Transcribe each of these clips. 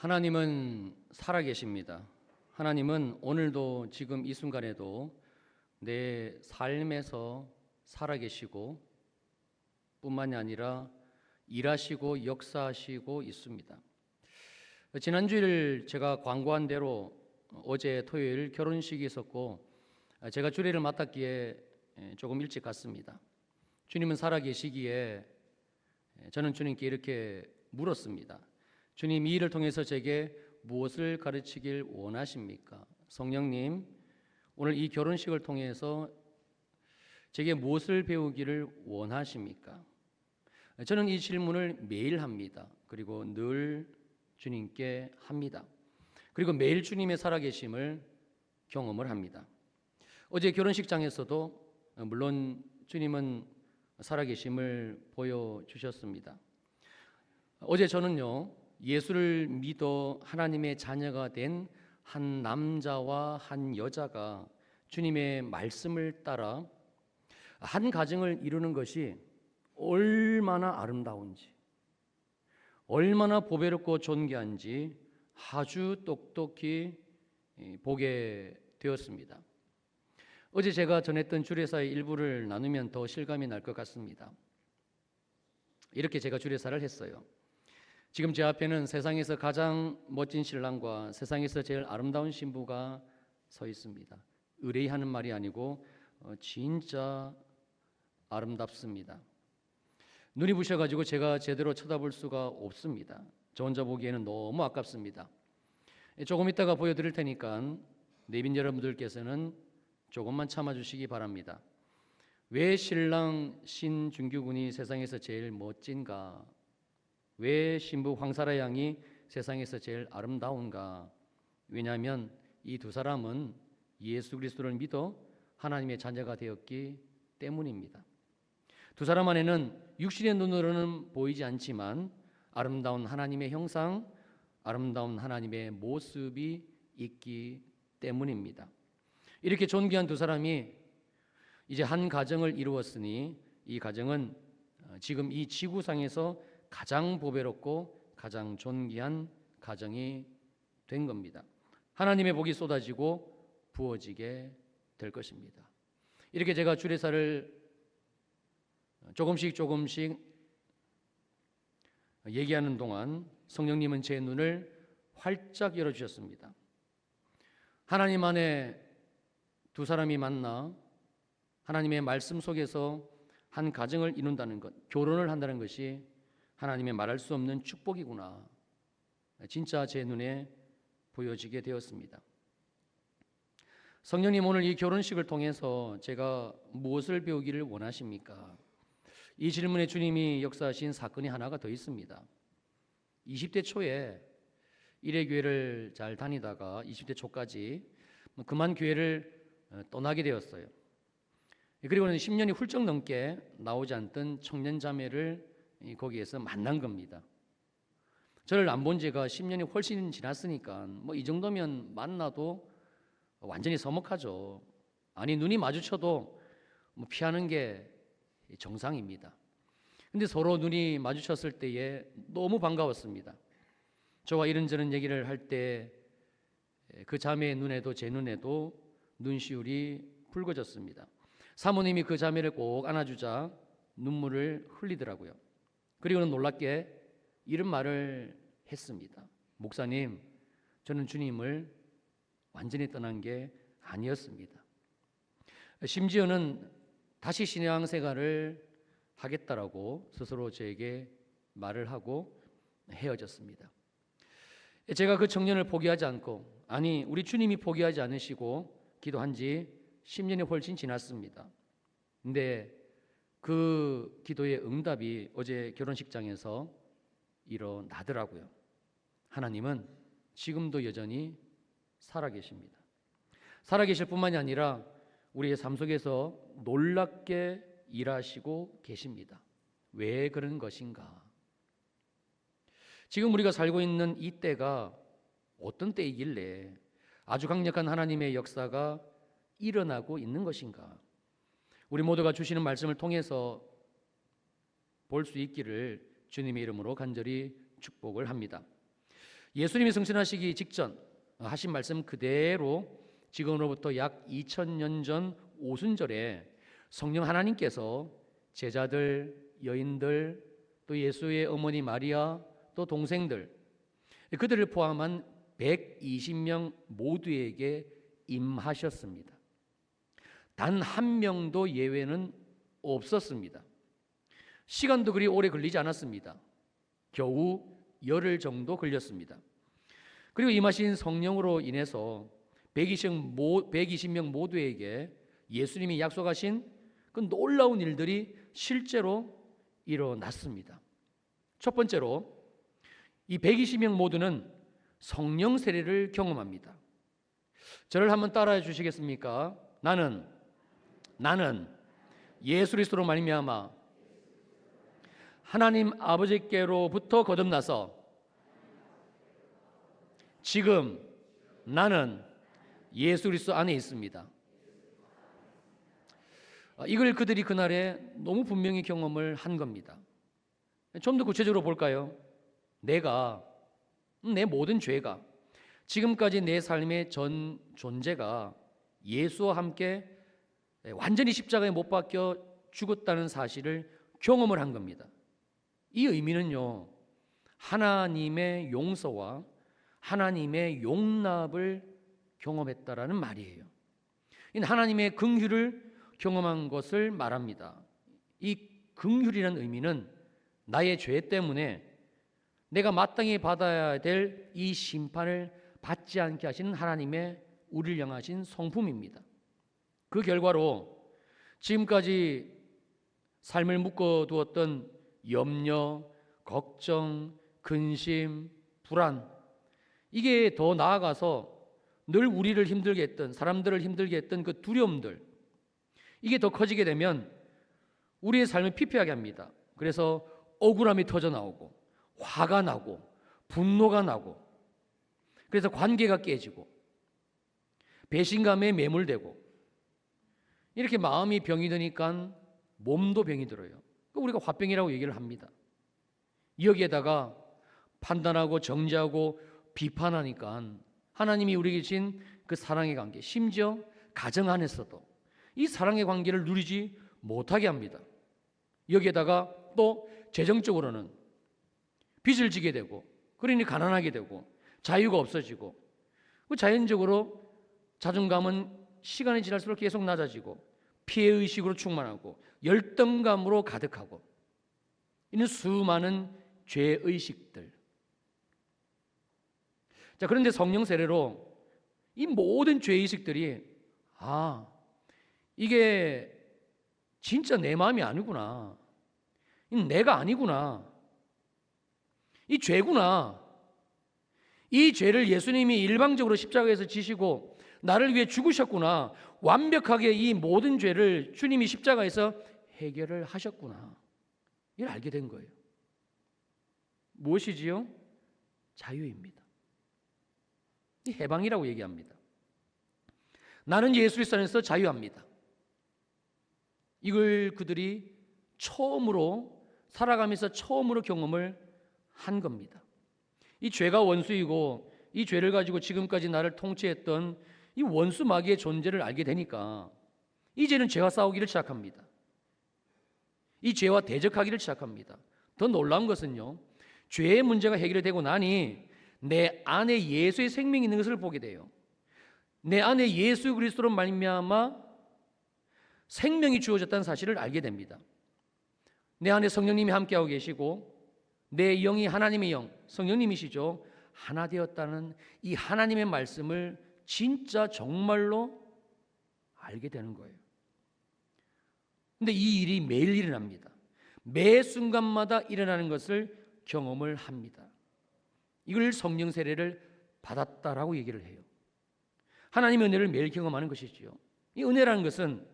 하나님은 살아계십니다. 하나님은 오늘도 지금 이 순간에도 내 삶에서 살아계시고 뿐만이 아니라 일하시고 역사하시고 있습니다. 지난주일 제가 광고한 대로 어제 토요일 결혼식이 있었고 제가 주례를 맡았기에 조금 일찍 갔습니다. 주님은 살아계시기에 저는 주님께 이렇게 물었습니다. 주님, 이 일을 통해서 제게 무엇을 가르치길 원하십니까? 성령님, 오늘 이 결혼식을 통해서 제게 무엇을 배우기를 원하십니까? 저는 이 질문을 매일 합니다. 그리고 늘 주님께 합니다. 그리고 매일 주님의 살아계심을 경험을 합니다. 어제 결혼식장에서도 물론 주님은 살아계심을 보여주셨습니다. 어제 저는요, 예수를 믿어 하나님의 자녀가 된 한 남자와 한 여자가 주님의 말씀을 따라 한 가정을 이루는 것이 얼마나 아름다운지, 얼마나 보배롭고 존귀한지 아주 똑똑히 보게 되었습니다. 어제 제가 전했던 주례사의 일부를 나누면 더 실감이 날 것 같습니다. 이렇게 제가 주례사를 했어요. 지금 제 앞에는 세상에서 가장 멋진 신랑과 세상에서 제일 아름다운 신부가 서 있습니다. 의뢰하는 말이 아니고 진짜 아름답습니다. 눈이 부셔가지고 제가 제대로 쳐다볼 수가 없습니다. 저 혼자 보기에는 너무 아깝습니다. 조금 있다가 보여드릴 테니까 내빈 여러분들께서는 조금만 참아주시기 바랍니다. 왜 신랑 신준규 군이 세상에서 제일 멋진가? 왜 신부 황사라 양이 세상에서 제일 아름다운가? 왜냐하면 이 두 사람은 예수 그리스도를 믿어 하나님의 자녀가 되었기 때문입니다. 두 사람 안에는 육신의 눈으로는 보이지 않지만 아름다운 하나님의 형상, 아름다운 하나님의 모습이 있기 때문입니다. 이렇게 존귀한 두 사람이 이제 한 가정을 이루었으니 이 가정은 지금 이 지구상에서 가장 보배롭고 가장 존귀한 가정이 된 겁니다. 하나님의 복이 쏟아지고 부어지게 될 것입니다. 이렇게 제가 주례사를 조금씩 얘기하는 동안 성령님은 제 눈을 활짝 열어주셨습니다. 하나님 안에 두 사람이 만나 하나님의 말씀 속에서 한 가정을 이룬다는 것, 결혼을 한다는 것이 하나님의 말할 수 없는 축복이구나. 진짜 제 눈에 보여지게 되었습니다. 성령님, 오늘 이 결혼식을 통해서 제가 무엇을 배우기를 원하십니까? 이 질문에 주님이 역사하신 사건이 하나가 더 있습니다. 20대 초에 일회교회를 잘 다니다가 20대 초까지 그만 교회를 떠나게 되었어요. 그리고는 10년이 훌쩍 넘게 나오지 않던 청년 자매를 거기에서 만난 겁니다. 저를 안 본 지가 10년이 훨씬 지났으니까 이 정도면 만나도 완전히 서먹하죠. 아니, 눈이 마주쳐도 피하는 게 정상입니다. 근데 서로 눈이 마주쳤을 때에 너무 반가웠습니다. 저와 이런저런 얘기를 할 때 그 자매의 눈에도 제 눈에도 눈시울이 붉어졌습니다. 사모님이 그 자매를 꼭 안아주자 눈물을 흘리더라고요. 그리고는 놀랍게 이런 말을 했습니다. 목사님, 저는 주님을 완전히 떠난 게 아니었습니다. 심지어는 다시 신앙생활을 하겠다라고 스스로 저에게 말을 하고 헤어졌습니다. 제가 그 청년을 포기하지 않고, 아니, 우리 주님이 포기하지 않으시고 기도한 지 10년이 훨씬 지났습니다. 근데 그 기도의 응답이 어제 결혼식장에서 일어나더라고요. 하나님은 지금도 여전히 살아계십니다. 살아계실 뿐만이 아니라 우리의 삶 속에서 놀랍게 일하시고 계십니다. 왜 그런 것인가? 지금 우리가 살고 있는 이 때가 어떤 때이길래 아주 강력한 하나님의 역사가 일어나고 있는 것인가? 우리 모두가 주시는 말씀을 통해서 볼 수 있기를 주님의 이름으로 간절히 축복을 합니다. 예수님이 승천하시기 직전 하신 말씀 그대로 지금으로부터 약 2000년 전 오순절에 성령 하나님께서 제자들, 여인들, 또 예수의 어머니 마리아, 또 동생들, 그들을 포함한 120명 모두에게 임하셨습니다. 단 한 명도 예외는 없었습니다. 시간도 그리 오래 걸리지 않았습니다. 겨우 열흘 정도 걸렸습니다. 그리고 임하신 성령으로 인해서 120명 모두에게 예수님이 약속하신 그 놀라운 일들이 실제로 일어났습니다. 첫 번째로 이 120명 모두는 성령 세례를 경험합니다. 저를 한번 따라해 주시겠습니까? 나는 예수 그리스도로 말미암아 하나님 아버지께로부터 거듭나서 지금 나는 예수 그리스도 안에 있습니다. 이걸 그들이 그날에 너무 분명히 경험을 한 겁니다. 좀 더 구체적으로 볼까요? 내 모든 죄가, 지금까지 내 삶의 전 존재가 예수와 함께 완전히 십자가에 못 박혀 죽었다는 사실을 경험을 한 겁니다. 이 의미는요, 하나님의 용서와 하나님의 용납을 경험했다라는 말이에요. 이 하나님의 긍휼을 경험한 것을 말합니다. 이 긍휼이라는 의미는 나의 죄 때문에 내가 마땅히 받아야 될 이 심판을 받지 않게 하시는 하나님의 우리를 향하신 성품입니다. 그 결과로 지금까지 삶을 묶어두었던 염려, 걱정, 근심, 불안, 이게 더 나아가서 늘 우리를 힘들게 했던, 사람들을 힘들게 했던 그 두려움들, 이게 더 커지게 되면 우리의 삶을 피폐하게 합니다. 그래서 억울함이 터져 나오고 화가 나고 분노가 나고, 그래서 관계가 깨지고 배신감에 매몰되고, 이렇게 마음이 병이 드니까 몸도 병이 들어요. 우리가 화병이라고 얘기를 합니다. 여기에다가 판단하고 정죄하고 비판하니까 하나님이 우리에게 주신 그 사랑의 관계, 심지어 가정 안에서도 이 사랑의 관계를 누리지 못하게 합니다. 여기에다가 또 재정적으로는 빚을 지게 되고, 그러니 가난하게 되고 자유가 없어지고, 자연적으로 자존감은 시간이 지날수록 계속 낮아지고 피해의식으로 충만하고 열등감으로 가득하고, 이는 수많은 죄의식들. 자, 그런데 성령 세례로 이 모든 죄의식들이 이게 진짜 내 마음이 아니구나, 내가 아니구나, 이 죄구나, 이 죄를 예수님이 일방적으로 십자가에서 지시고 나를 위해 죽으셨구나, 완벽하게 이 모든 죄를 주님이 십자가에서 해결을 하셨구나, 이걸 알게 된 거예요. 무엇이지요? 자유입니다. 이 해방이라고 얘기합니다. 나는 예수 그리스도 안에서 자유합니다. 이걸 그들이 처음으로 살아가면서 처음으로 경험을 한 겁니다. 이 죄가 원수이고 이 죄를 가지고 지금까지 나를 통치했던 이 원수 마귀의 존재를 알게 되니까 이제는 죄와 싸우기를 시작합니다. 이 죄와 대적하기를 시작합니다. 더 놀라운 것은요, 죄의 문제가 해결이 되고 나니 내 안에 예수의 생명이 있는 것을 보게 돼요. 내 안에 예수 그리스도로 말미암아 생명이 주어졌다는 사실을 알게 됩니다. 내 안에 성령님이 함께하고 계시고 내 영이 하나님의 영, 성령님이시죠, 하나 되었다는 이 하나님의 말씀을 진짜 정말로 알게 되는 거예요. 근데 이 일이 매일 일어납니다. 매 순간마다 일어나는 것을 경험을 합니다. 이걸 성령 세례를 받았다라고 얘기를 해요. 하나님의 은혜를 매일 경험하는 것이지요. 이 은혜라는 것은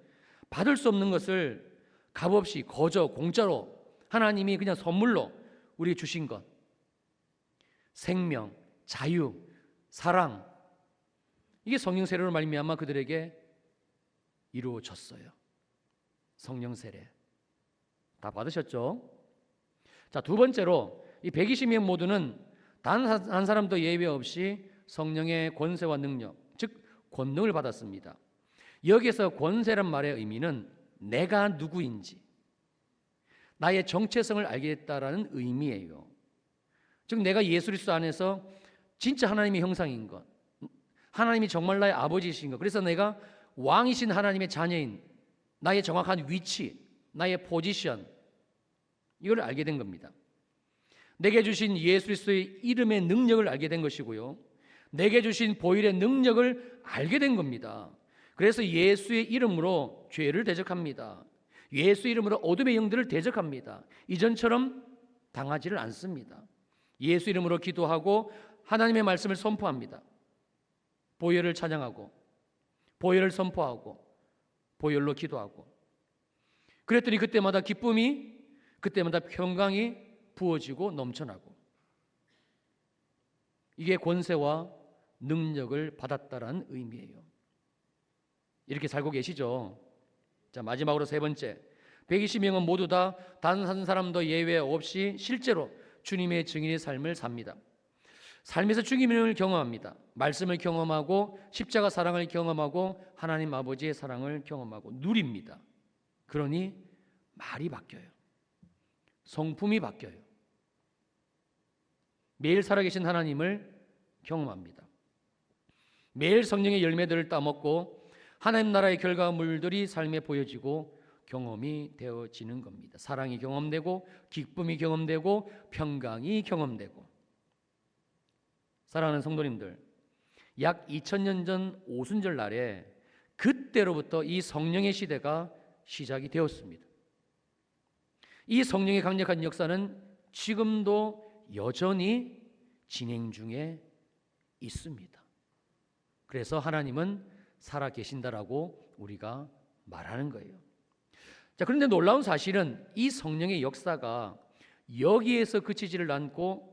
받을 수 없는 것을 값없이 거저 공짜로 하나님이 그냥 선물로 우리에게 주신 것, 생명, 자유, 사랑, 이게 성령 세례로 말미암아 그들에게 이루어졌어요. 성령 세례 다 받으셨죠? 자, 두 번째로 이 120명 모두는 단 한 사람도 예외 없이 성령의 권세와 능력, 즉 권능을 받았습니다. 여기서 권세란 말의 의미는 내가 누구인지, 나의 정체성을 알게 됐다라는 의미예요. 즉 내가 예수 그리스도 안에서 진짜 하나님의 형상인 것, 하나님이 정말 나의 아버지이신 것, 그래서 내가 왕이신 하나님의 자녀인 나의 정확한 위치, 나의 포지션, 이걸 알게 된 겁니다. 내게 주신 예수 그리스도의 이름의 능력을 알게 된 것이고요, 내게 주신 보혈의 능력을 알게 된 겁니다. 그래서 예수의 이름으로 죄를 대적합니다. 예수 이름으로 어둠의 영들을 대적합니다. 이전처럼 당하지를 않습니다. 예수 이름으로 기도하고 하나님의 말씀을 선포합니다. 보혈을 찬양하고 보혈을 선포하고 보혈로 기도하고, 그랬더니 그때마다 기쁨이, 그때마다 평강이 부어지고 넘쳐나고, 이게 권세와 능력을 받았다라는 의미예요. 이렇게 살고 계시죠? 자, 마지막으로 세 번째, 120명은 모두 다 단 한 사람도 예외 없이 실제로 주님의 증인의 삶을 삽니다. 삶에서 주님을 경험합니다. 말씀을 경험하고 십자가 사랑을 경험하고 하나님 아버지의 사랑을 경험하고 누립니다. 그러니 말이 바뀌어요. 성품이 바뀌어요. 매일 살아계신 하나님을 경험합니다. 매일 성령의 열매들을 따먹고 하나님 나라의 결과물들이 삶에 보여지고 경험이 되어지는 겁니다. 사랑이 경험되고 기쁨이 경험되고 평강이 경험되고. 사랑하는 성도님들, 약 2000년 전 오순절 날에 그때로부터 이 성령의 시대가 시작이 되었습니다. 이 성령의 강력한 역사는 지금도 여전히 진행 중에 있습니다. 그래서 하나님은 살아 계신다라고 우리가 말하는 거예요. 자, 그런데 놀라운 사실은 이 성령의 역사가 여기에서 그치지를 않고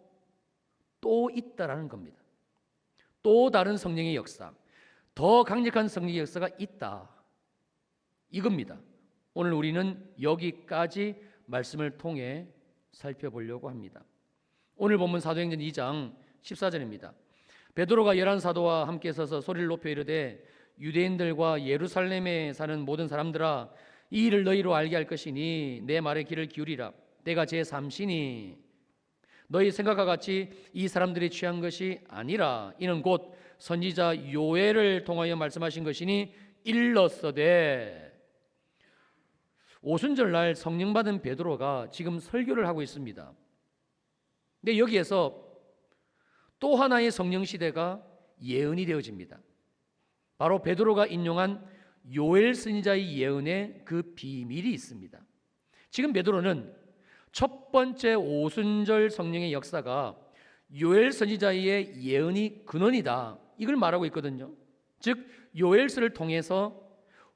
또 있다라는 겁니다. 또 다른 성령의 역사, 더 강력한 성령의 역사가 있다, 이겁니다. 오늘 우리는 여기까지 말씀을 통해 살펴보려고 합니다. 오늘 본문 사도행전 2장 14절입니다. 베드로가 열한 사도와 함께 서서 소리를 높여 이르되 유대인들과 예루살렘에 사는 모든 사람들아, 이 일을 너희로 알게 할 것이니 내 말에 귀를 기울이라. 때가 제3시니 너희 생각과 같이 이 사람들이 취한 것이 아니라 이는 곧 선지자 요엘을 통하여 말씀하신 것이니 일렀어되. 오순절 날 성령 받은 베드로가 지금 설교를 하고 있습니다. 근데 여기에서 또 하나의 성령 시대가 예언이 되어집니다. 바로 베드로가 인용한 요엘 선지자의 예언에 그 비밀이 있습니다. 지금 베드로는 첫 번째 오순절 성령의 역사가 요엘 선지자의 예언이 근원이다, 이걸 말하고 있거든요. 즉 요엘서를 통해서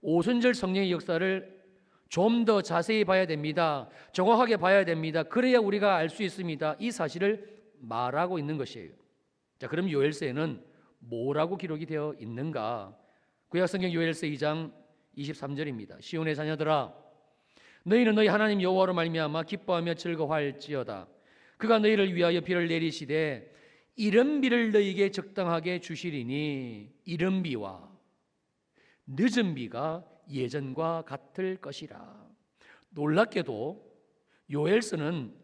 오순절 성령의 역사를 좀 더 자세히 봐야 됩니다. 정확하게 봐야 됩니다. 그래야 우리가 알 수 있습니다. 이 사실을 말하고 있는 것이에요. 자, 그럼 요엘서에는 뭐라고 기록이 되어 있는가? 구약성경 요엘서 2장 23절입니다. 시온의 자녀들아, 너희는 너희 하나님 여호와로 말미암아 기뻐하며 즐거워할지어다. 그가 너희를 위하여 비를 내리시되 이른 비를 너희에게 적당하게 주시리니 이른 비와 늦은 비가 예전과 같을 것이라. 놀랍게도 요엘서는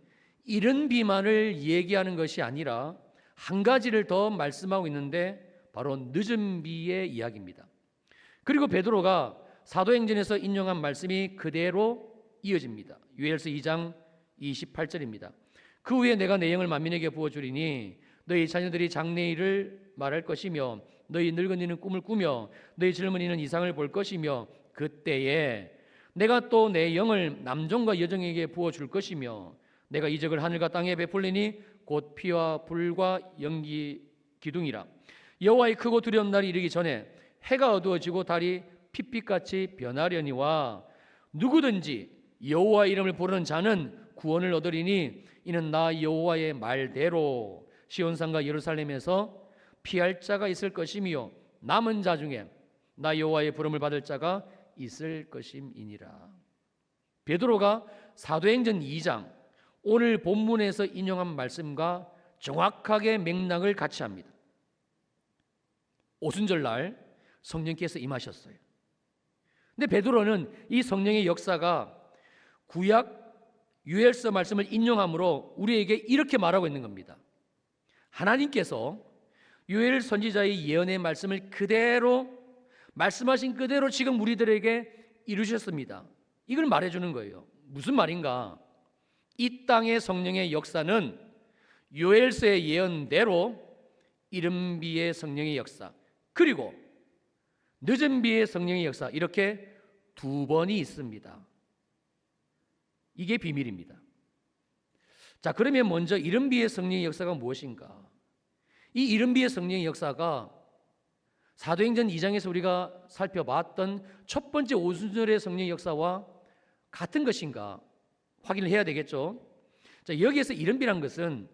이른 비만을 얘기하는 것이 아니라 한 가지를 더 말씀하고 있는데 바로 늦은 비의 이야기입니다. 그리고 베드로가 사도행전에서 인용한 말씀이 그대로 이어집니다. 요엘서 2장 28절입니다. 그 후에 내가 내 영을 만민에게 부어주리니 너희 자녀들이 장래일을 말할 것이며 너희 늙은이는 꿈을 꾸며 너희 젊은이는 이상을 볼 것이며 그때에 내가 또 내 영을 남종과 여종에게 부어줄 것이며 내가 이적을 하늘과 땅에 베풀리니 곧 피와 불과 연기 기둥이라. 여호와의 크고 두려운 날이 이르기 전에 해가 어두워지고 달이 핏빛같이 변하려니와 누구든지 여호와 이름을 부르는 자는 구원을 얻으리니 이는 나 여호와의 말대로 시온산과 예루살렘에서 피할 자가 있을 것이며 남은 자 중에 나 여호와의 부름을 받을 자가 있을 것임이니라. 베드로가 사도행전 2장 오늘 본문에서 인용한 말씀과 정확하게 맥락을 같이 합니다. 오순절날 성령께서 임하셨어요. 근데 베드로는 이 성령의 역사가 구약 유엘서 말씀을 인용함으로 우리에게 이렇게 말하고 있는 겁니다. 하나님께서 요엘 선지자의 예언의 말씀을 그대로 말씀하신 그대로 지금 우리들에게 이루셨습니다. 이걸 말해주는 거예요. 무슨 말인가? 이 땅의 성령의 역사는 요엘서의 예언대로 이른 비의 성령의 역사, 그리고 늦은 비의 성령의 역사, 이렇게 두 번이 있습니다. 이게 비밀입니다. 자, 그러면 먼저 이른 비의 성령의 역사가 무엇인가? 이 이른 비의 성령의 역사가 사도행전 2장에서 우리가 살펴봤던 첫 번째 오순절의 성령의 역사와 같은 것인가 확인을 해야 되겠죠. 자, 여기에서 이른 비란 것은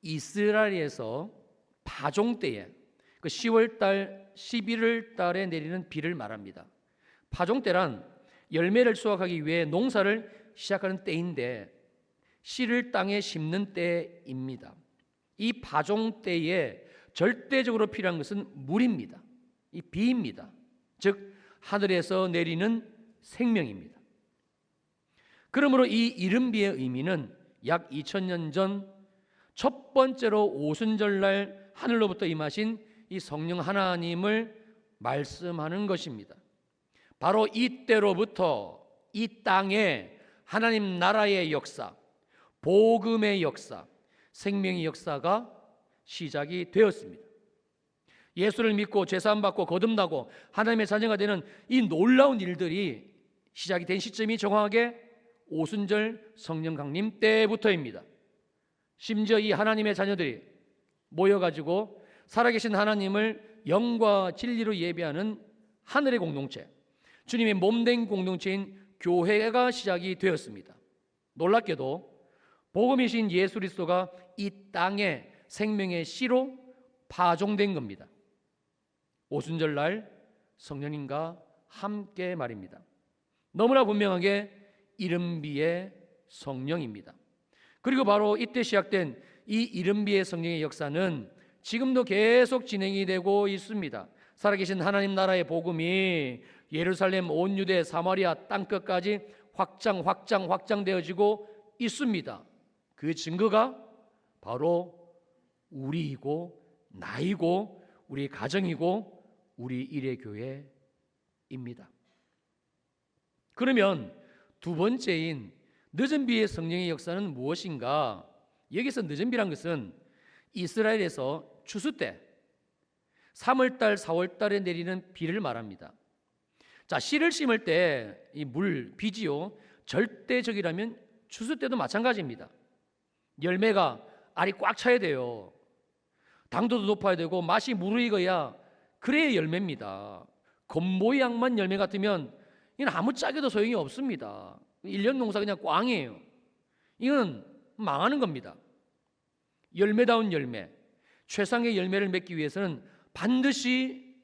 이스라엘에서 파종 때에 그 10월 달, 11월 달에 내리는 비를 말합니다. 파종 때란 열매를 수확하기 위해 농사를 시작하는 때인데 씨를 땅에 심는 때입니다. 이 파종 때에 절대적으로 필요한 것은 물입니다. 이 비입니다. 즉 하늘에서 내리는 생명입니다. 그러므로 이 이른 비의 의미는 약 2000년 전 첫 번째로 오순절날 하늘로부터 임하신 이 성령 하나님을 말씀하는 것입니다. 바로 이때로부터 이 땅에 하나님 나라의 역사, 복음의 역사, 생명의 역사가 시작이 되었습니다. 예수를 믿고 죄사함 받고 거듭나고 하나님의 자녀가 되는 이 놀라운 일들이 시작이 된 시점이 정확하게 오순절 성령 강림 때부터입니다. 심지어 이 하나님의 자녀들이 모여가지고 살아계신 하나님을 영과 진리로 예배하는 하늘의 공동체, 주님의 몸된 공동체인 교회가 시작이 되었습니다. 놀랍게도 복음이신 예수 그리스도가 이 땅에 생명의 씨로 파종된 겁니다. 오순절날 성령님과 함께 말입니다. 너무나 분명하게 이른 비의 성령입니다. 그리고 바로 이때 시작된 이 이른 비의 성령의 역사는 지금도 계속 진행이 되고 있습니다. 살아계신 하나님 나라의 복음이 예루살렘, 온 유대, 사마리아 땅끝까지 확장되어지고 있습니다. 그 증거가 바로 우리이고 나이고 우리 가정이고 우리 일의 교회입니다. 그러면 두 번째인 늦은 비의 성령의 역사는 무엇인가? 여기서 늦은 비란 것은 이스라엘에서 추수 때 3월달, 4월달에 내리는 비를 말합니다. 자, 씨를 심을 때 이 물, 비지요, 절대적이라면 추수 때도 마찬가지입니다. 열매가 알이 꽉 차야 돼요. 당도도 높아야 되고 맛이 무르익어야 그래야 열매입니다. 겉모양만 열매 같으면 이건 아무 짝에도 소용이 없습니다. 1년 농사 그냥 꽝이에요. 이건 망하는 겁니다. 열매다운 열매, 최상의 열매를 맺기 위해서는 반드시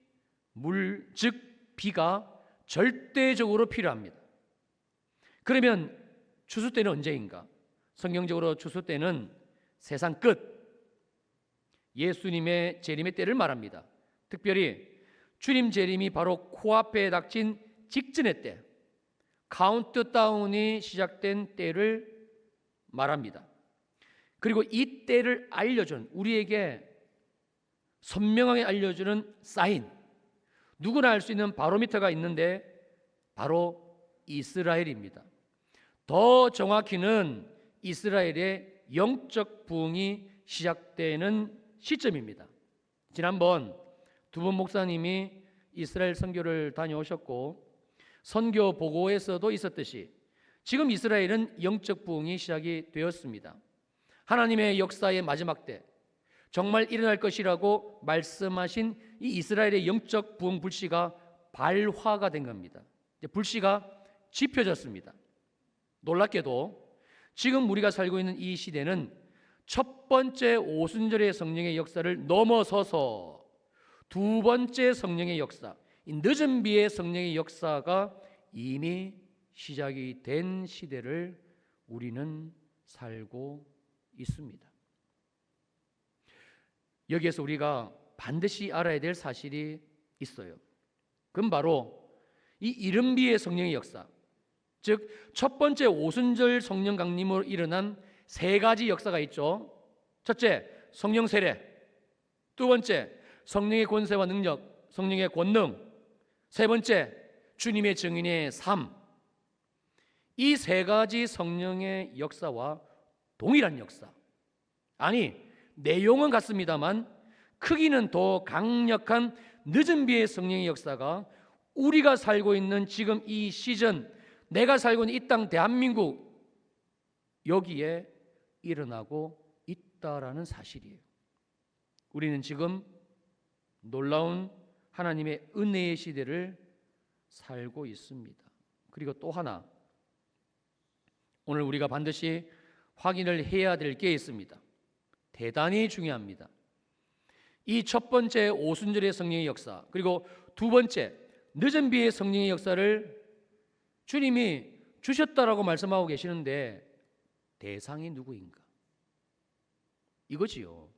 물, 즉 비가 절대적으로 필요합니다. 그러면 추수 때는 언제인가? 성경적으로 추수 때는 세상 끝, 예수님의 재림의 때를 말합니다. 특별히 주님 재림이 바로 코앞에 닥친 직전의 때, 카운트다운이 시작된 때를 말합니다. 그리고 이 때를 알려준, 우리에게 선명하게 알려주는 사인, 누구나 알 수 있는 바로미터가 있는데 바로 이스라엘입니다. 더 정확히는 이스라엘의 영적 부흥이 시작되는 시점입니다. 지난번 두 분 목사님이 이스라엘 선교를 다녀오셨고 선교 보고에서도 있었듯이 지금 이스라엘은 영적 부흥이 시작이 되었습니다. 하나님의 역사의 마지막 때 정말 일어날 것이라고 말씀하신 이 이스라엘의 영적 부흥 불씨가 발화가 된 겁니다. 불씨가 지펴졌습니다. 놀랍게도 지금 우리가 살고 있는 이 시대는 첫 번째 오순절의 성령의 역사를 넘어서서 두 번째 성령의 역사, 이 늦은 비의 성령의 역사가 이미 시작이 된 시대를 우리는 살고 있습니다. 여기에서 우리가 반드시 알아야 될 사실이 있어요. 그건 바로 이 이른비의 성령의 역사, 즉 첫 번째 오순절 성령 강림으로 일어난 세 가지 역사가 있죠. 첫째, 성령 세례. 두 번째, 성령의 권세와 능력, 성령의 권능. 세 번째, 주님의 증인의 삶. 이 세 가지 성령의 역사와 동일한 역사. 아니, 내용은 같습니다만 크기는 더 강력한 늦은 비의 성령의 역사가 우리가 살고 있는 지금 이 시즌, 내가 살고 있는 이 땅 대한민국, 여기에 일어나고 있다라는 사실이에요. 우리는 지금 놀라운 하나님의 은혜의 시대를 살고 있습니다. 그리고 또 하나, 오늘 우리가 반드시 확인을 해야 될 게 있습니다. 대단히 중요합니다. 이 첫 번째 오순절의 성령의 역사, 그리고 두 번째 늦은 비의 성령의 역사를 주님이 주셨다라고 말씀하고 계시는데 대상이 누구인가? 이거지요.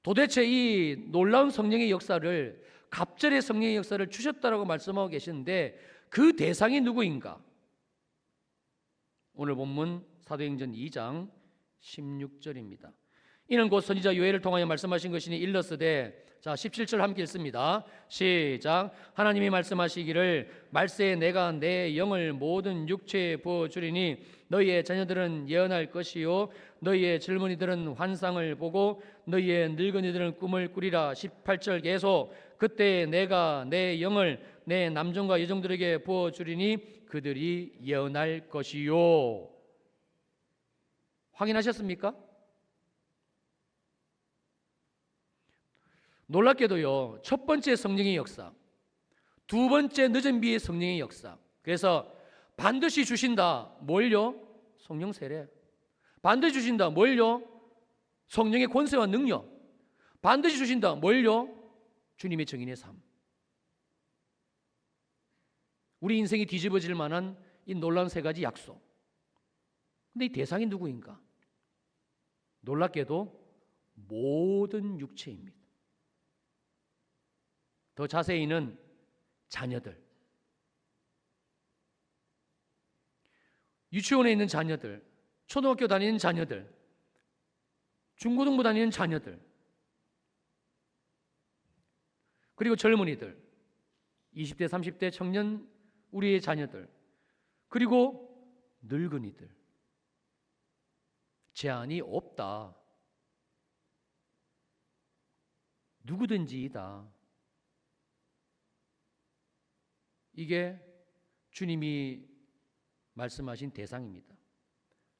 도대체 이 놀라운 성령의 역사를, 갑절의 성령의 역사를 주셨다라고 말씀하고 계시는데 그 대상이 누구인가? 오늘 본문 사도행전 2장 16절입니다. 이는 곧 선지자 요엘을 통하여 말씀하신 것이니 일러스되, 자 17절 함께 읽습니다. 시작. 하나님이 말씀하시기를 말세에 내가 내 영을 모든 육체에 부어주리니 너희의 자녀들은 예언할 것이요 너희의 젊은이들은 환상을 보고 너희의 늙은이들은 꿈을 꾸리라. 18절 계속. 그때 내가 내 영을 내 남종과 여종들에게 부어주리니 그들이 예언할 것이요. 확인하셨습니까? 놀랍게도요, 첫 번째 성령의 역사, 두 번째 늦은 비의 성령의 역사. 그래서 반드시 주신다. 뭘요? 성령 세례. 반드시 주신다. 뭘요? 성령의 권세와 능력. 반드시 주신다. 뭘요? 주님의 증인의 삶. 우리 인생이 뒤집어질 만한 이 놀라운 세 가지 약속. 근데 이 대상이 누구인가? 놀랍게도 모든 육체입니다. 더 자세히는 자녀들, 유치원에 있는 자녀들, 초등학교 다니는 자녀들, 중고등부 다니는 자녀들, 그리고 젊은이들, 20대, 30대 청년 우리의 자녀들, 그리고 늙은이들. 제한이 없다. 누구든지이다. 이게 주님이 말씀하신 대상입니다.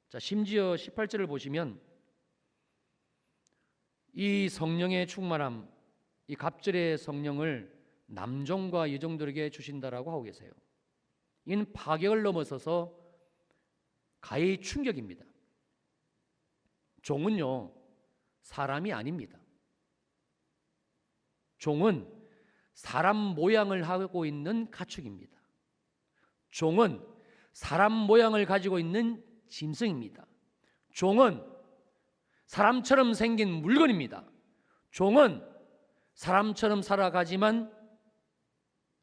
자, 심지어 18절을 보시면 이 성령의 충만함, 이 갑절의 성령을 남종과 여종들에게 주신다라고 하고 계세요. 이는 파격을 넘어서서 가히 충격입니다. 종은요, 사람이 아닙니다. 종은 사람 모양을 하고 있는 가축입니다. 종은 사람 모양을 가지고 있는 짐승입니다. 종은 사람처럼 생긴 물건입니다. 종은 사람처럼 살아가지만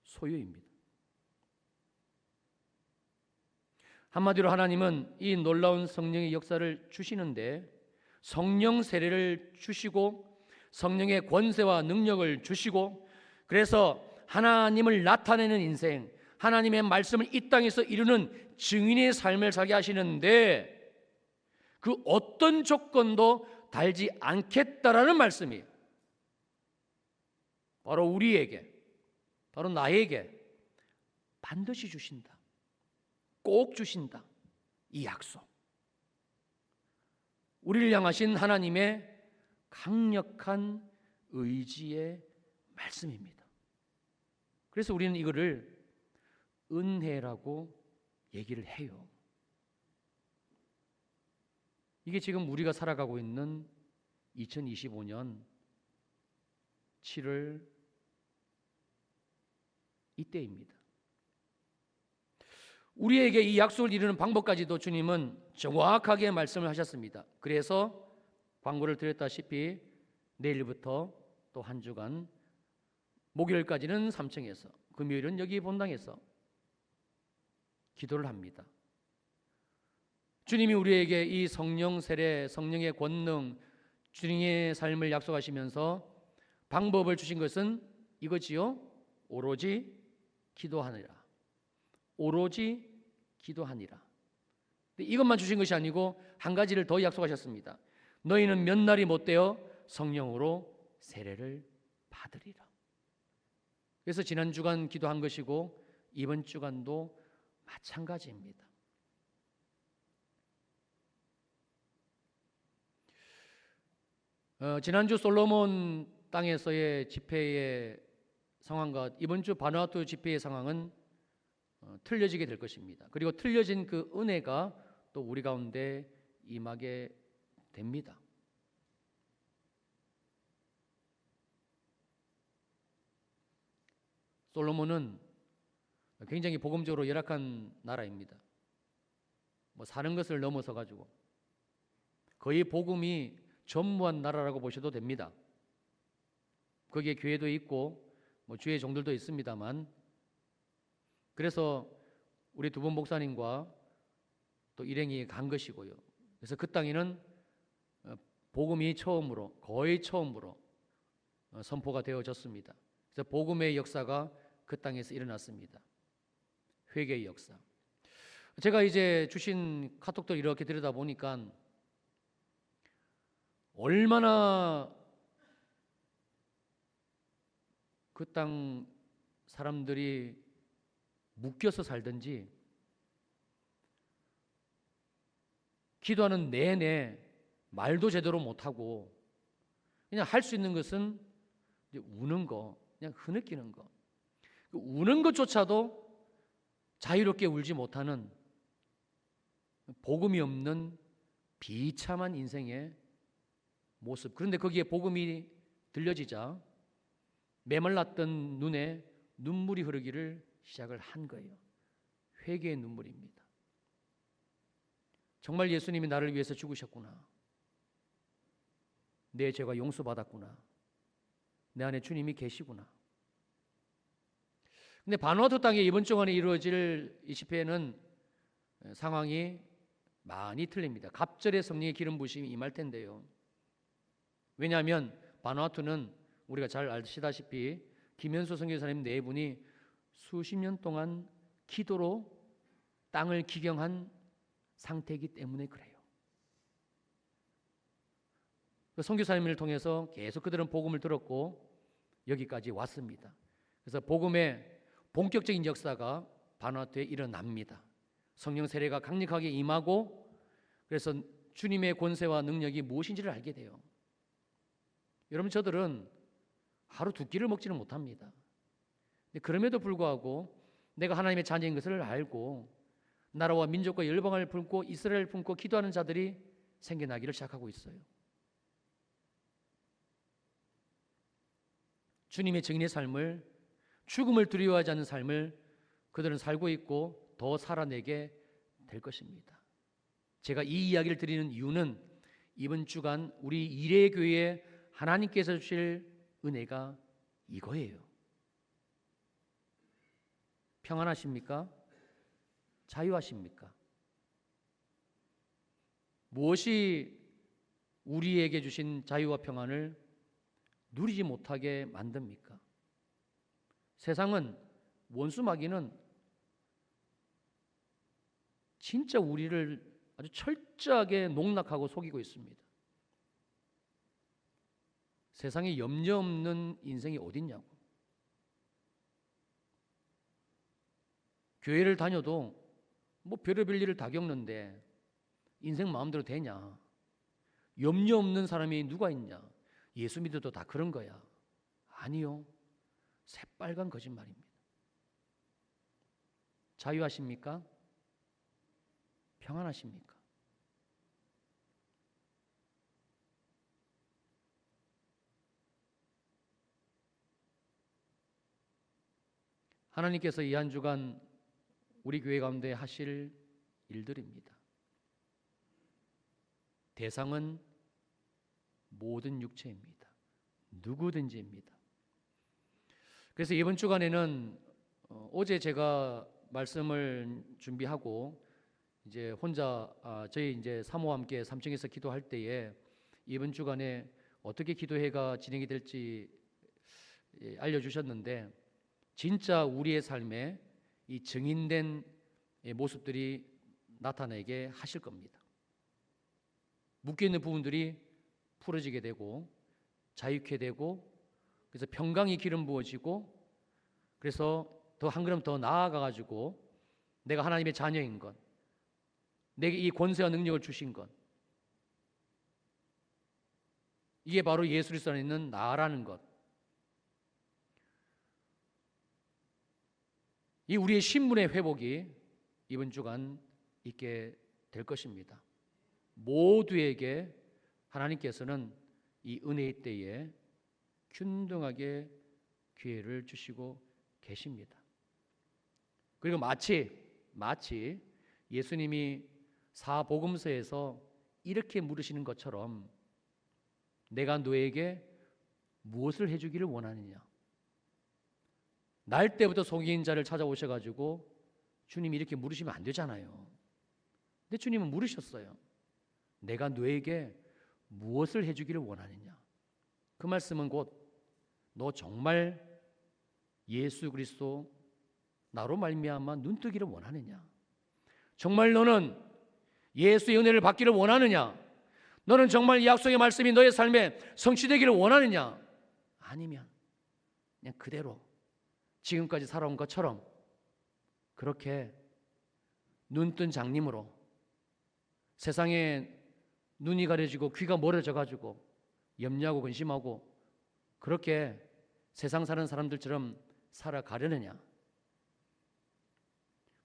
소유입니다. 한마디로 하나님은 이 놀라운 성령의 역사를 주시는데 성령 세례를 주시고 성령의 권세와 능력을 주시고, 그래서 하나님을 나타내는 인생, 하나님의 말씀을 이 땅에서 이루는 증인의 삶을 살게 하시는데 그 어떤 조건도 달지 않겠다라는 말씀이에요. 바로 우리에게, 바로 나에게 반드시 주신다. 꼭 주신다. 이 약속. 우리를 향하신 하나님의 강력한 의지의 말씀입니다. 그래서 우리는 이거를 은혜라고 얘기를 해요. 이게 지금 우리가 살아가고 있는 2025년 7월 이때입니다. 우리에게 이 약속을 이루는 방법까지도 주님은 정확하게 말씀을 하셨습니다. 그래서 광고를 드렸다시피 내일부터 또 한 주간 목요일까지는 3층에서, 금요일은 여기 본당에서 기도를 합니다. 주님이 우리에게 이 성령 세례, 성령의 권능, 주님의 삶을 약속하시면서 방법을 주신 것은 이거지요. 오로지 기도하니라. 오로지 기도하니라. 이것만 주신 것이 아니고 한 가지를 더 약속하셨습니다. 너희는 몇 날이 못되어 성령으로 세례를 받으리라. 그래서 지난 주간 기도한 것이고 이번 주간도 마찬가지입니다. 지난주 솔로몬 땅에서의 집회의 상황과 이번 주 바누아투 집회의 상황은 틀려지게 될 것입니다. 그리고 틀려진 그 은혜가 또 우리 가운데 임하게 됩니다. 솔로몬은 굉장히 복음적으로 열악한 나라입니다. 사는 것을 넘어서 가지고 거의 복음이 전무한 나라라고 보셔도 됩니다. 거기에 교회도 있고 주의 종들도 있습니다만, 그래서 우리 두 분 목사님과 또 일행이 간 것이고요. 그래서 그 땅에는 복음이 거의 처음으로 선포가 되어졌습니다. 그래서 복음의 역사가 그 땅에서 일어났습니다. 회개의 역사. 제가 이제 주신 카톡도 이렇게 들여다 보니까 얼마나 그 땅 사람들이 묶여서 살든지 기도하는 내내 말도 제대로 못하고 그냥 할 수 있는 것은 이제 우는 거, 그냥 흐느끼는 거. 우는 것조차도 자유롭게 울지 못하는 복음이 없는 비참한 인생의 모습. 그런데 거기에 복음이 들려지자 메말랐던 눈에 눈물이 흐르기를 시작을 한 거예요. 회개의 눈물입니다. 정말 예수님이 나를 위해서 죽으셨구나. 내 죄가 용서받았구나. 내 안에 주님이 계시구나. 근데 바누아투 땅에 이번 주간에 이루어질 이 집회는 상황이 많이 틀립니다. 갑절의 성령의 기름 부심이 임할 텐데요. 왜냐하면 바누아투는 우리가 잘 아시다시피 김현수 선교사님 네 분이 수십 년 동안 기도로 땅을 기경한 상태이기 때문에 그래요. 그 선교사님을 통해서 계속 그들은 복음을 들었고 여기까지 왔습니다. 그래서 복음의 본격적인 역사가 바누아투에 일어납니다. 성령 세례가 강력하게 임하고 그래서 주님의 권세와 능력이 무엇인지를 알게 돼요. 여러분, 저들은 하루 두 끼를 먹지는 못합니다. 그럼에도 불구하고 내가 하나님의 자녀인 것을 알고 나라와 민족과 열방을 품고 이스라엘을 품고 기도하는 자들이 생겨나기를 시작하고 있어요. 주님의 증인의 삶을, 죽음을 두려워하지 않는 삶을 그들은 살고 있고 더 살아내게 될 것입니다. 제가 이 이야기를 드리는 이유는 이번 주간 우리 이레교회에 하나님께서 주실 은혜가 이거예요. 평안하십니까? 자유하십니까? 무엇이 우리에게 주신 자유와 평안을 누리지 못하게 만듭니까? 세상은, 원수 마귀는 진짜 우리를 아주 철저하게 농락하고 속이고 있습니다. 세상에 염려 없는 인생이 어딨냐고. 교회를 다녀도 별의별 일을 다 겪는데 인생 마음대로 되냐? 염려 없는 사람이 누가 있냐? 예수 믿어도 다 그런 거야. 아니요. 새빨간 거짓말입니다. 자유하십니까? 평안하십니까? 하나님께서 이 한 주간 우리 교회 가운데 하실 일들입니다. 대상은 모든 육체입니다. 누구든지입니다. 그래서 이번 주간에는 어제 제가 말씀을 준비하고 이제 혼자 저희 이제 사모와 함께 3층에서 기도할 때에 이번 주간에 어떻게 기도회가 진행이 될지 알려주셨는데, 진짜 우리의 삶에 이 증인된 모습들이 나타나게 하실 겁니다. 묶여있는 부분들이 풀어지게 되고 자유케 되고, 그래서 평강의 기름 부어지고, 그래서 더 한 걸음 더 나아가가지고 내가 하나님의 자녀인 것, 내게 이 권세와 능력을 주신 것, 이게 바로 예수 그리스도 안에 있는 나라는 것, 이 우리의 신분의 회복이 이번 주간 있게 될 것입니다. 모두에게 하나님께서는 이 은혜의 때에 균등하게 기회를 주시고 계십니다. 그리고 마치 예수님이 사복음서에서 이렇게 물으시는 것처럼 내가 너에게 무엇을 해주기를 원하느냐, 날 때부터 속인 자를 찾아오셔가지고 주님이 이렇게 물으시면 안 되잖아요. 근데 주님은 물으셨어요. 내가 너에게 무엇을 해주기를 원하느냐. 그 말씀은 곧 너 정말 예수 그리스도 나로 말미암아 눈뜨기를 원하느냐, 정말 너는 예수의 은혜를 받기를 원하느냐, 너는 정말 이 약속의 말씀이 너의 삶에 성취되기를 원하느냐, 아니면 그냥 그대로 지금까지 살아온 것처럼 그렇게 눈뜬 장님으로 세상에 눈이 가려지고 귀가 멀어져 가지고 염려하고 근심하고 그렇게 세상 사는 사람들처럼 살아가려느냐.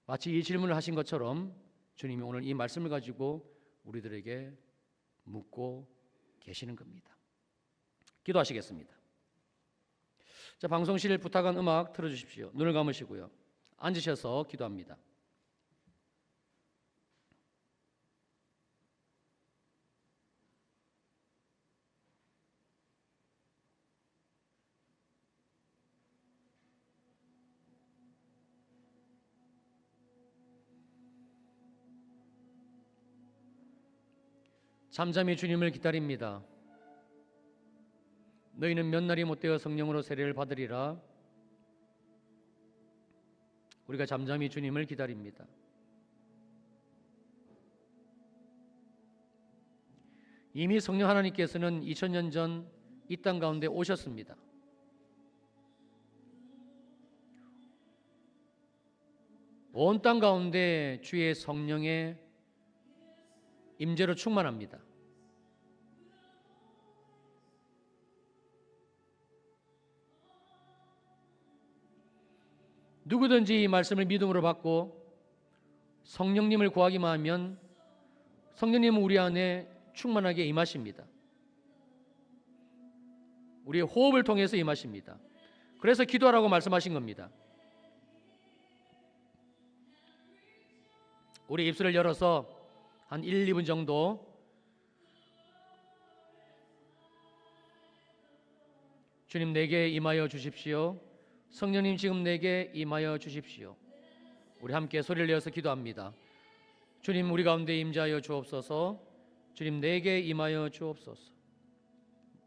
마치 이 질문을 하신 것처럼 주님이 오늘 이 말씀을 가지고 우리들에게 묻고 계시는 겁니다. 기도하시겠습니다. 자, 방송실 부탁한 음악 틀어주십시오. 눈을 감으시고요. 앉으셔서 기도합니다. 잠잠히 주님을 기다립니다. 너희는 몇 날이 못되어 성령으로 세례를 받으리라. 우리가 잠잠히 주님을 기다립니다. 이미 성령 하나님께서는 2000년 전 이 땅 가운데 오셨습니다. 온 땅 가운데 주의 성령의 임재로 충만합니다. 누구든지 이 말씀을 믿음으로 받고 성령님을 구하기만 하면 성령님은 우리 안에 충만하게 임하십니다. 우리의 호흡을 통해서 임하십니다. 그래서 기도하라고 말씀하신 겁니다. 우리 입술을 열어서 한 1, 2분 정도 주님 내게 임하여 주십시오. 성령님 지금 내게 임하여 주십시오. 우리 함께 소리를 내어서 기도합니다. 주님 우리 가운데 임재하여 주옵소서. 주님 내게 임하여 주옵소서.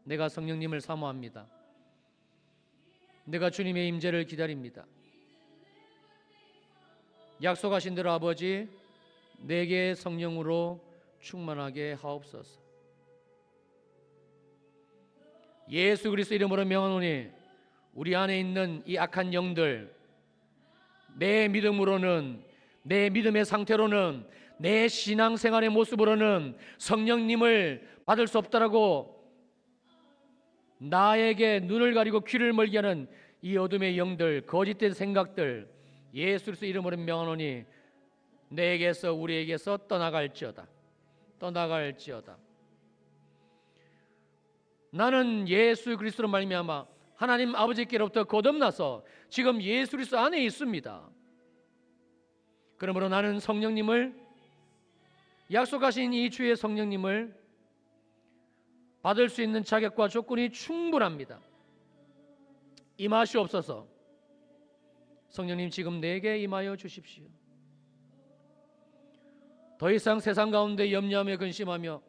내가 성령님을 사모합니다. 내가 주님의 임재를 기다립니다. 약속하신 대로 아버지 내게 성령으로 충만하게 하옵소서. 예수 그리스도 이름으로 명하노니 우리 안에 있는 이 악한 영들, 내 믿음으로는, 내 믿음의 상태로는, 내 신앙생활의 모습으로는 성령님을 받을 수 없다라고 나에게 눈을 가리고 귀를 멀게 하는 이 어둠의 영들, 거짓된 생각들, 예수 그리스도 이름으로 명하노니 내게서 우리에게서 떠나갈지어다. 떠나갈지어다. 나는 예수 그리스도로 말미암아 하나님 아버지께로부터 거듭나서 지금 예수 그리스도 안에 있습니다. 그러므로 나는 성령님을, 약속하신 이 주의 성령님을 받을 수 있는 자격과 조건이 충분합니다. 임하시옵소서. 성령님 지금 내게 임하여 주십시오. 더 이상 세상 가운데 염려하며 근심하며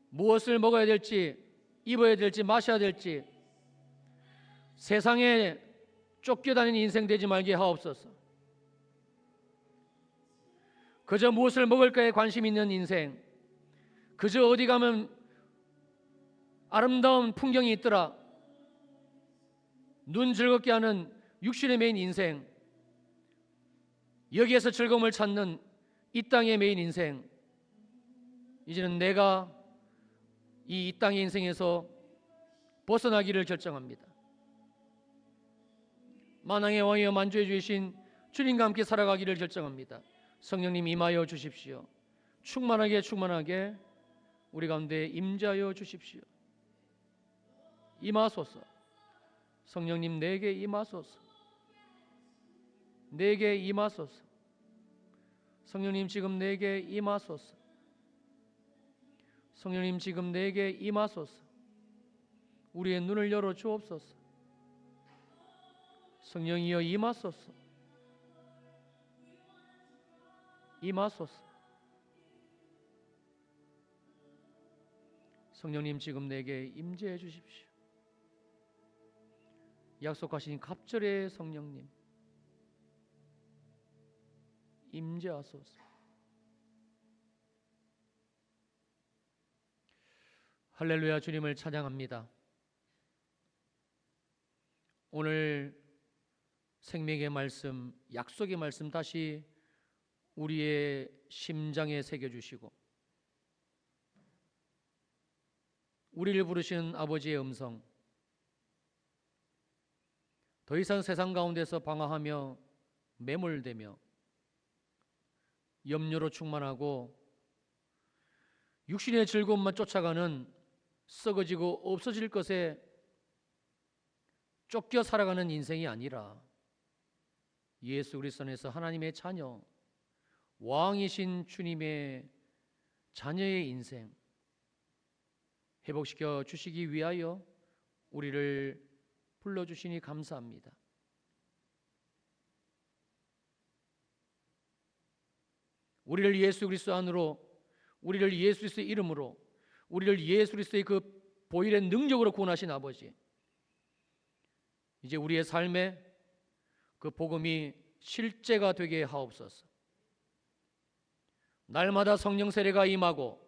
무엇을 먹어야 될지, 입어야 될지, 마셔야 될지 세상에 쫓겨다니는 인생 되지 말게 하옵소서. 그저 무엇을 먹을까에 관심 있는 인생, 그저 어디 가면 아름다운 풍경이 있더라, 눈 즐겁게 하는 육신의 메인 인생, 여기에서 즐거움을 찾는 이 땅의 메인 인생, 이제는 내가 이 땅의 인생에서 벗어나기를 결정합니다. 만왕의 왕이여 만주해 주신 주님과 함께 살아가기를 결정합니다. 성령님 임하여 주십시오. 충만하게 우리 가운데 임재하여 주십시오. 임하소서. 성령님 내게 임하소서. 내게 임하소서. 성령님 지금 내게 임하소서. 성령님 지금 내게 임하소서. 우리의 눈을 열어 주옵소서. 성령이여 임하소서. 임하소서. 성령님 지금 내게 임재해 주십시오. 약속하신 갑절의 성령님 임재하소서. 할렐루야. 주님을 찬양합니다. 오늘 생명의 말씀, 약속의 말씀 다시 우리의 심장에 새겨주시고 우리를 부르시는 아버지의 음성, 더 이상 세상 가운데서 방황하며 매몰되며 염려로 충만하고 육신의 즐거움만 쫓아가는 썩어지고 없어질 것에 쫓겨 살아가는 인생이 아니라 예수 그리스도 안에서 하나님의 자녀, 왕이신 주님의 자녀의 인생 회복시켜 주시기 위하여 우리를 불러주시니 감사합니다. 우리를 예수 그리스도 안으로, 우리를 예수 그리스도의 이름으로, 우리를 예수 그리스도의 그 보혈의 능력으로 구원하신 아버지, 이제 우리의 삶에 그 복음이 실제가 되게 하옵소서. 날마다 성령 세례가 임하고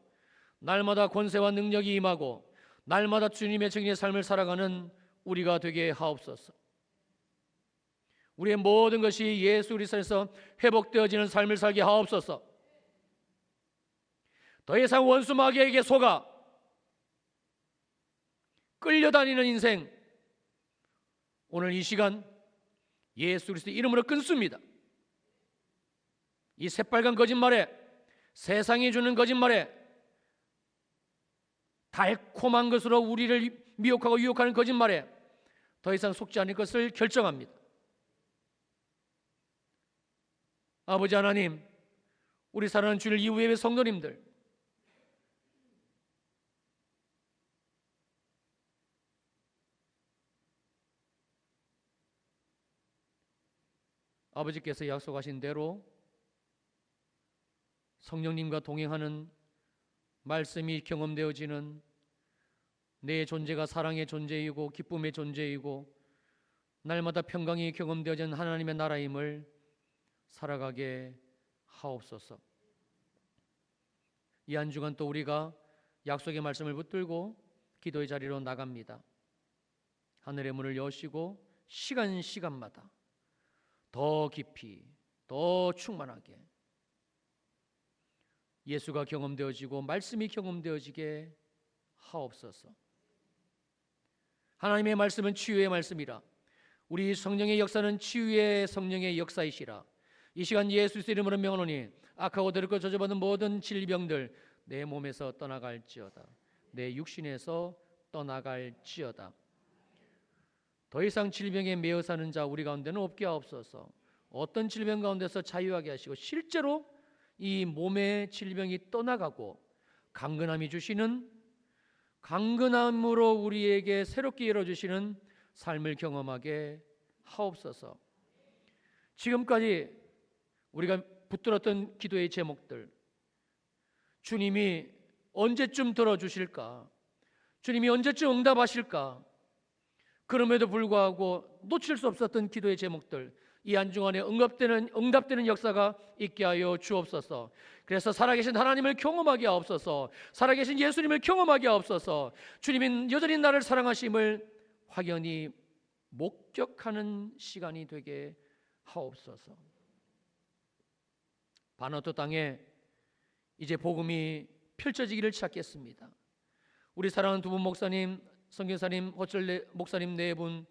날마다 권세와 능력이 임하고 날마다 주님의 증인의 삶을 살아가는 우리가 되게 하옵소서. 우리의 모든 것이 예수 그리스도에서 회복되어지는 삶을 살게 하옵소서. 더 이상 원수 마귀에게 속아 끌려다니는 인생, 오늘 이 시간 예수 그리스도 이름으로 끊습니다. 이 새빨간 거짓말에, 세상이 주는 거짓말에, 달콤한 것으로 우리를 미혹하고 유혹하는 거짓말에 더 이상 속지 않을 것을 결정합니다. 아버지 하나님, 우리 사랑하는 주일 이후의 성도님들, 아버지께서 약속하신 대로 성령님과 동행하는 말씀이 경험되어지는 내 존재가 사랑의 존재이고 기쁨의 존재이고 날마다 평강이 경험되어지는 하나님의 나라임을 살아가게 하옵소서. 이 한 주간 또 우리가 약속의 말씀을 붙들고 기도의 자리로 나갑니다. 하늘의 문을 여시고 시간마다 더 깊이, 더 충만하게 예수가 경험되어지고 말씀이 경험되어지게 하옵소서. 하나님의 말씀은 치유의 말씀이라. 우리 성령의 역사는 치유의 성령의 역사이시라. 이 시간 예수 그리스도 이름으로 명하노니 악하고 더럽고 저주받은 모든 질병들 내 몸에서 떠나갈지어다. 내 육신에서 떠나갈지어다. 더 이상 질병에 매여 사는 자 우리 가운데는 없게 하옵소서. 어떤 질병 가운데서 자유하게 하시고 실제로 이 몸의 질병이 떠나가고 강건함이 주시는 강건함으로 우리에게 새롭게 열어주시는 삶을 경험하게 하옵소서. 지금까지 우리가 붙들었던 기도의 제목들, 주님이 언제쯤 들어주실까? 주님이 언제쯤 응답하실까? 그럼에도 불구하고 놓칠 수 없었던 기도의 제목들, 이 안중안에 응답되는 역사가 있게 하여 주옵소서. 그래서 살아계신 하나님을 경험하게 하옵소서. 살아계신 예수님을 경험하게 하옵소서. 주님은 여전히 나를 사랑하심을 확연히 목격하는 시간이 되게 하옵소서. 바나토 땅에 이제 복음이 펼쳐지기를 찾겠습니다. 우리 사랑하는 두 분 목사님, 선교사님, 호철 목사님 네 분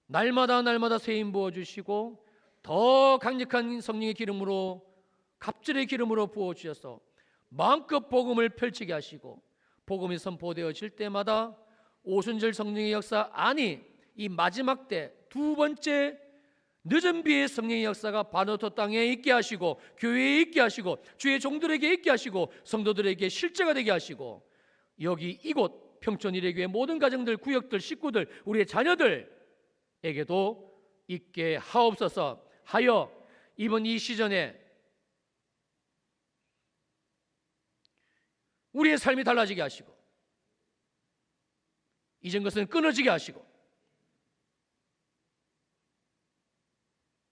날마다 세임 부어주시고 더 강력한 성령의 기름으로, 갑절의 기름으로 부어주셔서 마음껏 복음을 펼치게 하시고, 복음이 선포되어질 때마다 오순절 성령의 역사, 아니 이 마지막 때 두 번째 늦은 비의 성령의 역사가 바나토 땅에 있게 하시고, 교회에 있게 하시고, 주의 종들에게 있게 하시고, 성도들에게 실제가 되게 하시고, 여기 이곳 평촌 일회교회 모든 가정들, 구역들, 식구들, 우리의 자녀들에게도 있게 하옵소서 하여 이번 이 시즌에 우리의 삶이 달라지게 하시고, 이전 것은 끊어지게 하시고,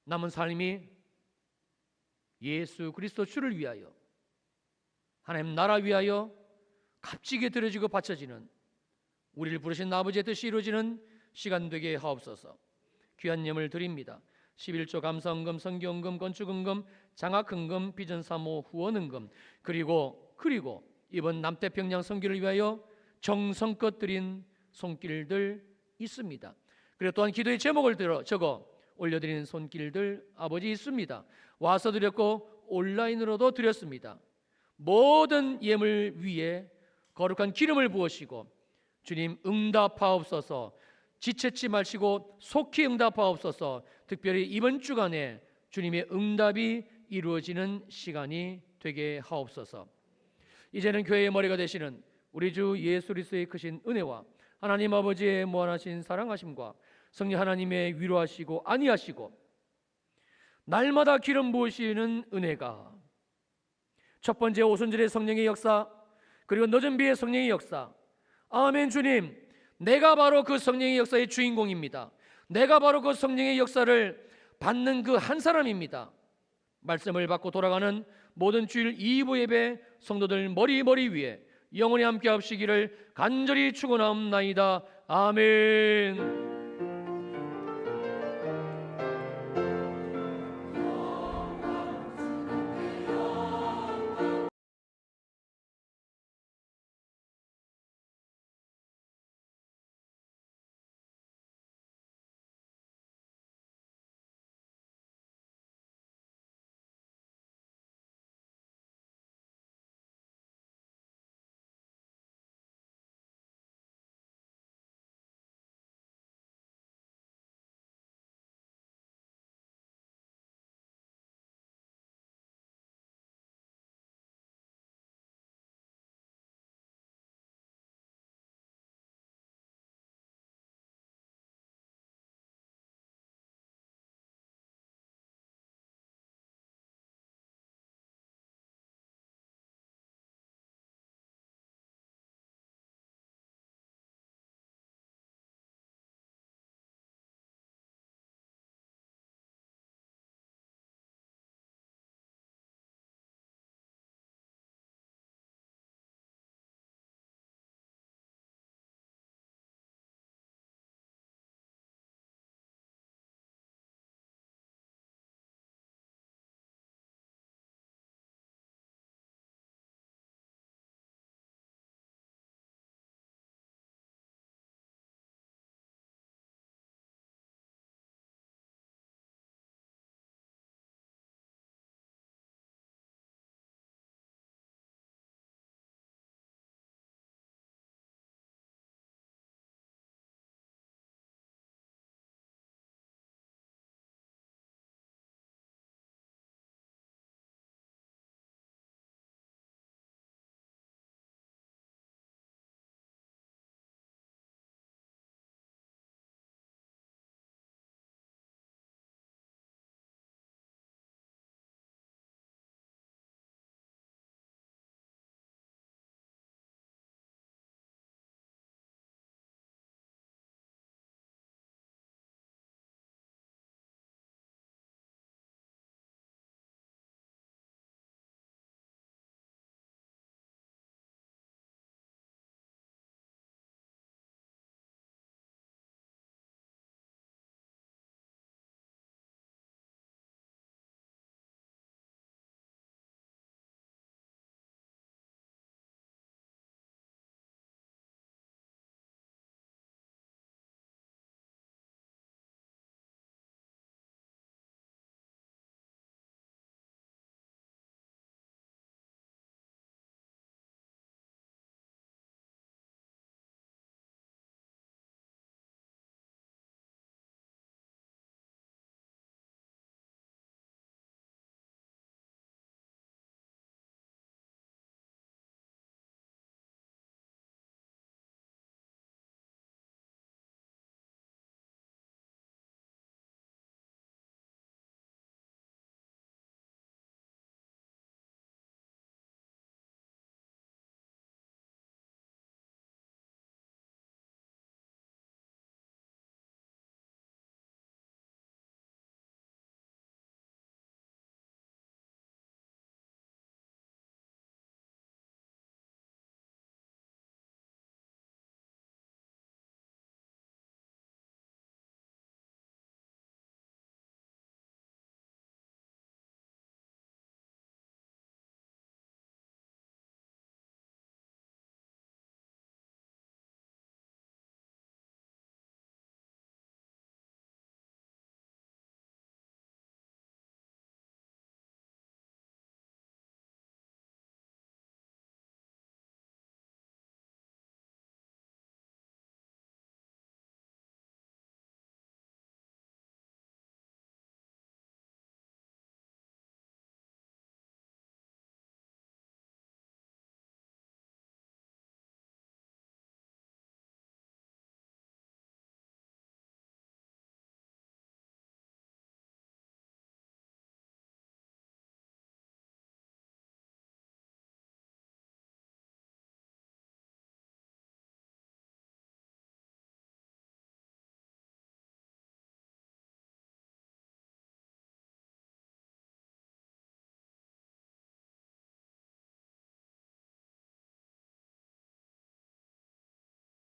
남은 삶이 예수 그리스도 주를 위하여, 하나님 나라 위하여 값지게 드려지고 바쳐지는, 우리를 부르신 아버지의 뜻이 이루어지는 시간 되게 하옵소서. 귀한 예물 드립니다. 11조 감사헌금, 선교헌금, 건축헌금, 장학헌금, 비전사모 후원헌금, 그리고 이번 남태평양 선교를 위하여 정성껏 드린 손길들 있습니다. 그리고 또한 기도의 제목을 적어 올려드리는 손길들 아버지 있습니다. 와서 드렸고 온라인으로도 드렸습니다. 모든 예물 위에 거룩한 기름을 부으시고 주님 응답하옵소서. 지체치 마시고 속히 응답하옵소서. 특별히 이번 주간에 주님의 응답이 이루어지는 시간이 되게 하옵소서. 이제는 교회의 머리가 되시는 우리 주 예수 그리스도의 크신 은혜와 하나님 아버지의 무한하신 사랑하심과 성령 하나님의 위로하시고 안위하시고 날마다 기름 부으시는 은혜가, 첫 번째 오순절의 성령의 역사, 그리고 늦은 비의 성령의 역사, 아멘. 주님, 내가 바로 그 성령의 역사의 주인공입니다. 내가 바로 그 성령의 역사를 받는 그 한 사람입니다. 말씀을 받고 돌아가는 모든 주일 2부 예배 성도들 머리 위에 영원히 함께 하시기를 간절히 축원하옵나이다. 아멘.